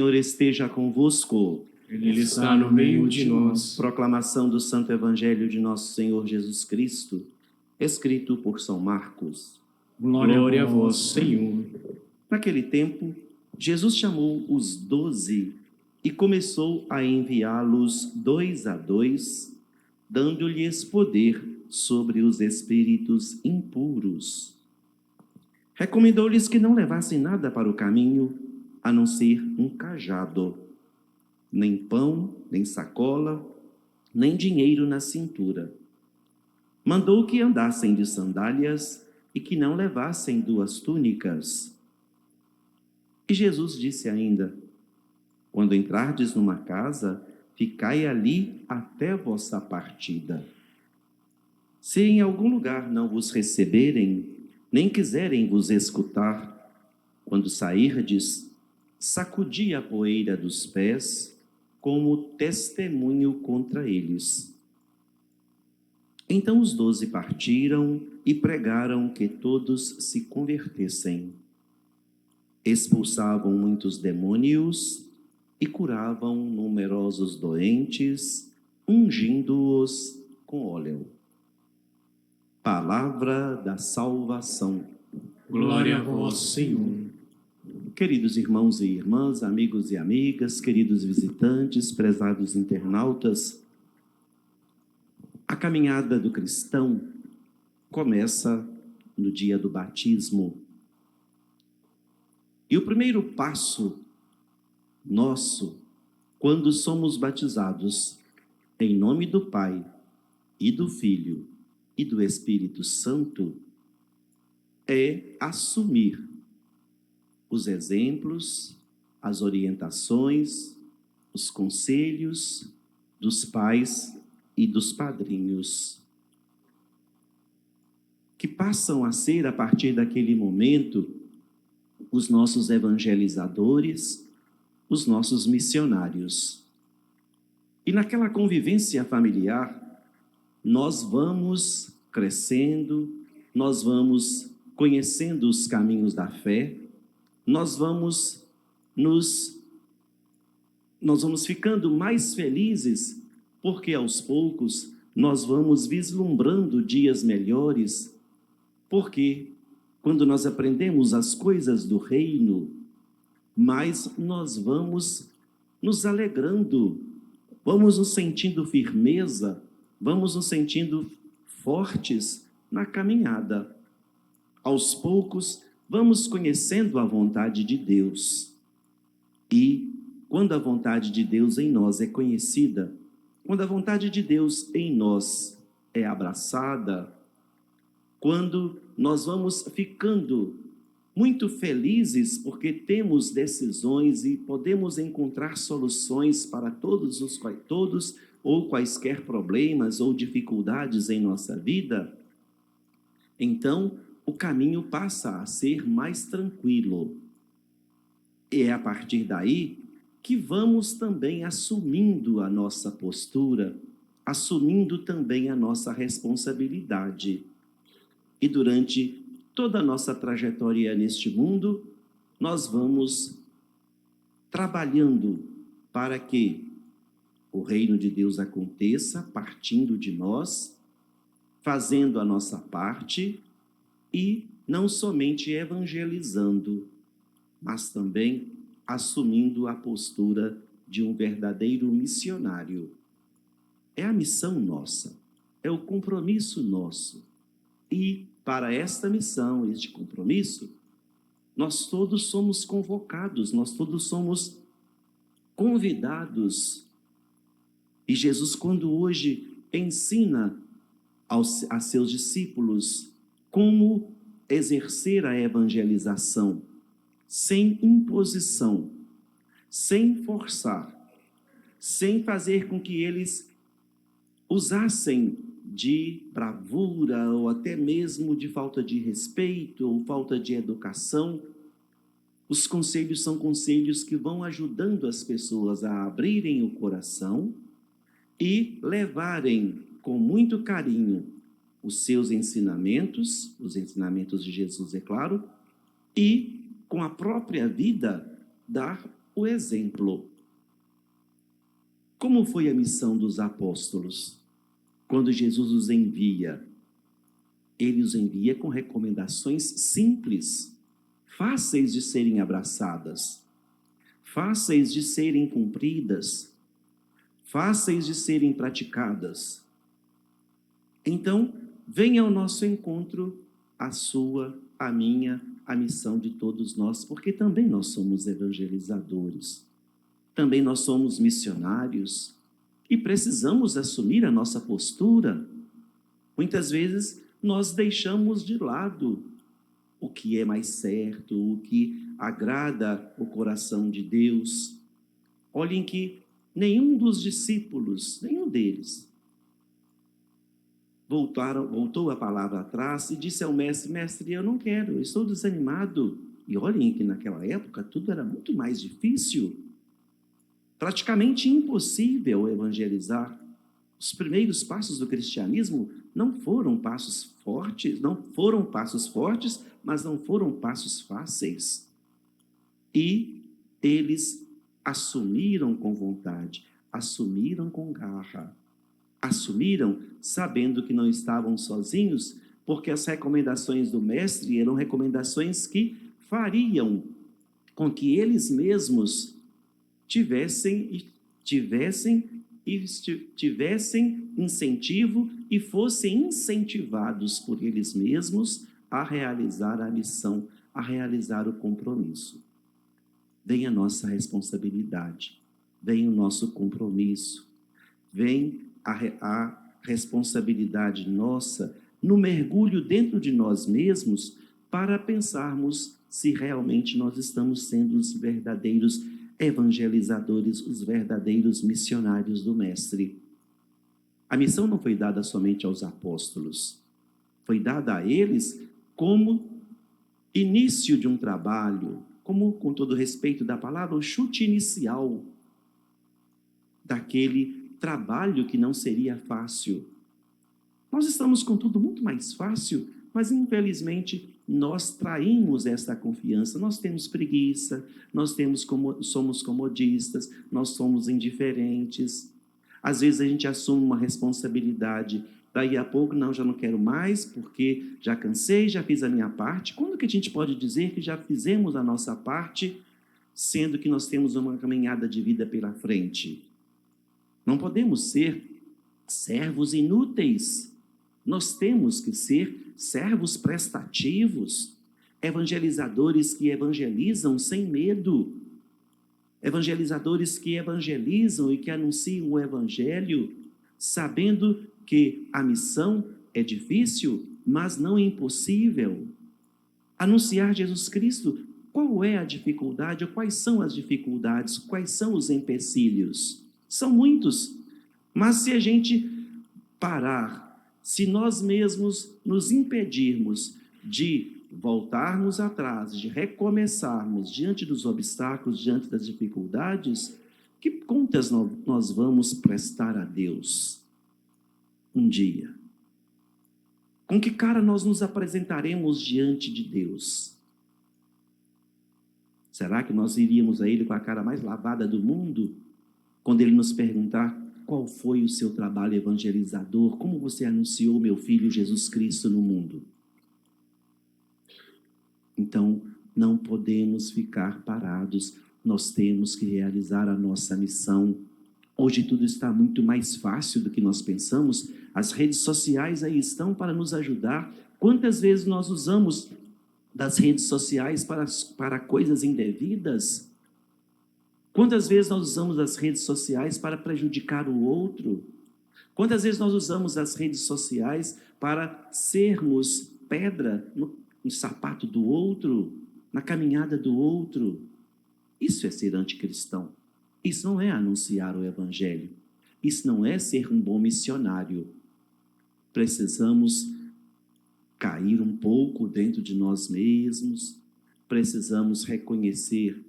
Senhor esteja convosco. Ele está no meio de nós. Proclamação do Santo Evangelho de nosso Senhor Jesus Cristo, escrito por São Marcos. Glória a vós, Senhor. Naquele tempo, Jesus chamou os 12 e começou a enviá-los 2 a 2, dando-lhes poder sobre os espíritos impuros. Recomendou-lhes que não levassem nada para o caminho, a não ser um cajado, nem pão, nem sacola, nem dinheiro na cintura. Mandou que andassem de sandálias e que não levassem 2 túnicas. E Jesus disse ainda: quando entrardes numa casa, ficai ali até vossa partida. Se em algum lugar não vos receberem, nem quiserem vos escutar, quando sairdes, sacudi a poeira dos pés como testemunho contra eles. Então os 12 partiram e pregaram que todos se convertessem. Expulsavam muitos demônios e curavam numerosos doentes, ungindo-os com óleo. Palavra da salvação. Glória a vós, Senhor. Queridos irmãos e irmãs, amigos e amigas, queridos visitantes, prezados internautas, a caminhada do cristão começa no dia do batismo. E o primeiro passo nosso, quando somos batizados, em nome do Pai e do Filho e do Espírito Santo, é assumir os exemplos, as orientações, os conselhos dos pais e dos padrinhos, que passam a ser, a partir daquele momento, os nossos evangelizadores, os nossos missionários. E naquela convivência familiar, nós vamos crescendo, nós vamos conhecendo os caminhos da fé, nós vamos ficando mais felizes, porque aos poucos nós vamos vislumbrando dias melhores, porque quando nós aprendemos as coisas do reino, mais nós vamos nos alegrando, vamos nos sentindo firmeza, vamos nos sentindo fortes na caminhada. Aos poucos, vamos conhecendo a vontade de Deus. E quando a vontade de Deus em nós é conhecida, quando a vontade de Deus em nós é abraçada, quando nós vamos ficando muito felizes porque temos decisões e podemos encontrar soluções para todos ou quaisquer problemas ou dificuldades em nossa vida, então o caminho passa a ser mais tranquilo. E é a partir daí que vamos também assumindo a nossa postura, assumindo também a nossa responsabilidade. E durante toda a nossa trajetória neste mundo, nós vamos trabalhando para que o reino de Deus aconteça, partindo de nós, fazendo a nossa parte e não somente evangelizando, mas também assumindo a postura de um verdadeiro missionário. É a missão nossa, é o compromisso nosso. E para esta missão, este compromisso, nós todos somos convocados, nós todos somos convidados. E Jesus, quando hoje ensina a seus discípulos como exercer a evangelização, sem imposição, sem forçar, sem fazer com que eles usassem de bravura ou até mesmo de falta de respeito ou falta de educação. Os conselhos são conselhos que vão ajudando as pessoas a abrirem o coração e levarem com muito carinho os seus ensinamentos, os ensinamentos de Jesus, é claro, e com a própria vida dar o exemplo. Como foi a missão dos apóstolos? Quando Jesus os envia, ele os envia com recomendações simples, fáceis de serem abraçadas, fáceis de serem cumpridas, fáceis de serem praticadas. Então, venha ao nosso encontro a sua, a minha, a missão de todos nós, porque também nós somos evangelizadores, também nós somos missionários e precisamos assumir a nossa postura. Muitas vezes nós deixamos de lado o que é mais certo, o que agrada o coração de Deus. Olhem que nenhum dos discípulos, nenhum deles, voltou a palavra atrás e disse ao mestre: mestre, eu não quero, eu estou desanimado. E olhem que naquela época tudo era muito mais difícil, praticamente impossível evangelizar. Os primeiros passos do cristianismo não foram passos fortes, mas não foram passos fáceis. E eles assumiram com vontade, assumiram com garra, assumiram sabendo que não estavam sozinhos, porque as recomendações do mestre eram recomendações que fariam com que eles mesmos tivessem incentivo e fossem incentivados por eles mesmos a realizar a missão, a realizar o compromisso. Vem a nossa responsabilidade, vem o nosso compromisso, vem a responsabilidade nossa no mergulho dentro de nós mesmos para pensarmos se realmente nós estamos sendo os verdadeiros evangelizadores, os verdadeiros missionários do Mestre. A missão não foi dada somente aos apóstolos, foi dada a eles como início de um trabalho, como, com todo respeito da palavra, o chute inicial daquele trabalho que não seria fácil. Nós estamos com tudo muito mais fácil, mas infelizmente nós traímos esta confiança, nós temos preguiça, somos comodistas, nós somos indiferentes. Às vezes a gente assume uma responsabilidade, daí a pouco, não, já não quero mais, porque já cansei, já fiz a minha parte. Quando que a gente pode dizer que já fizemos a nossa parte, sendo que nós temos uma caminhada de vida pela frente? Não podemos ser servos inúteis. Nós temos que ser servos prestativos, evangelizadores que evangelizam sem medo, evangelizadores que evangelizam e que anunciam o evangelho, sabendo que a missão é difícil, mas não é impossível. Anunciar Jesus Cristo, qual é a dificuldade, ou quais são as dificuldades, quais são os empecilhos? São muitos, mas se a gente parar, se nós mesmos nos impedirmos de voltarmos atrás, de recomeçarmos diante dos obstáculos, diante das dificuldades, que contas nós vamos prestar a Deus um dia? Com que cara nós nos apresentaremos diante de Deus? Será que nós iríamos a Ele com a cara mais lavada do mundo, quando Ele nos perguntar: qual foi o seu trabalho evangelizador? Como você anunciou meu Filho Jesus Cristo no mundo? Então, não podemos ficar parados. Nós temos que realizar a nossa missão. Hoje tudo está muito mais fácil do que nós pensamos. As redes sociais aí estão para nos ajudar. Quantas vezes nós usamos das redes sociais para coisas indevidas? Quantas vezes nós usamos as redes sociais para prejudicar o outro? Quantas vezes nós usamos as redes sociais para sermos pedra no sapato do outro, na caminhada do outro? Isso é ser anticristão. Isso não é anunciar o evangelho. Isso não é ser um bom missionário. Precisamos cair um pouco dentro de nós mesmos, precisamos reconhecer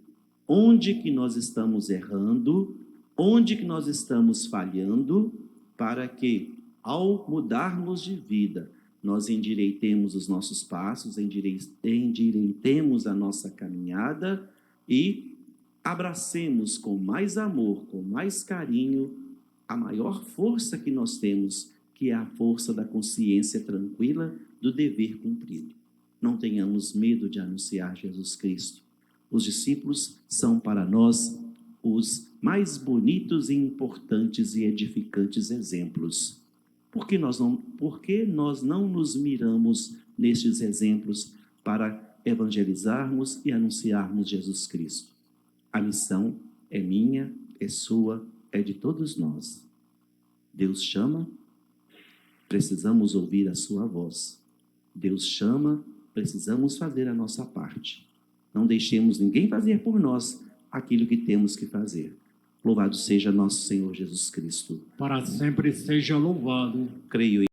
onde que nós estamos errando, onde que nós estamos falhando, para que, ao mudarmos de vida, nós endireitemos os nossos passos, endireitemos a nossa caminhada e abracemos com mais amor, com mais carinho, a maior força que nós temos, que é a força da consciência tranquila do dever cumprido. Não tenhamos medo de anunciar Jesus Cristo. Os discípulos são para nós os mais bonitos e importantes e edificantes exemplos. Por que nós não nos miramos nestes exemplos para evangelizarmos e anunciarmos Jesus Cristo? A missão é minha, é sua, é de todos nós. Deus chama, precisamos ouvir a sua voz. Deus chama, precisamos fazer a nossa parte. Não deixemos ninguém fazer por nós aquilo que temos que fazer. Louvado seja nosso Senhor Jesus Cristo. Para sempre seja louvado. Creio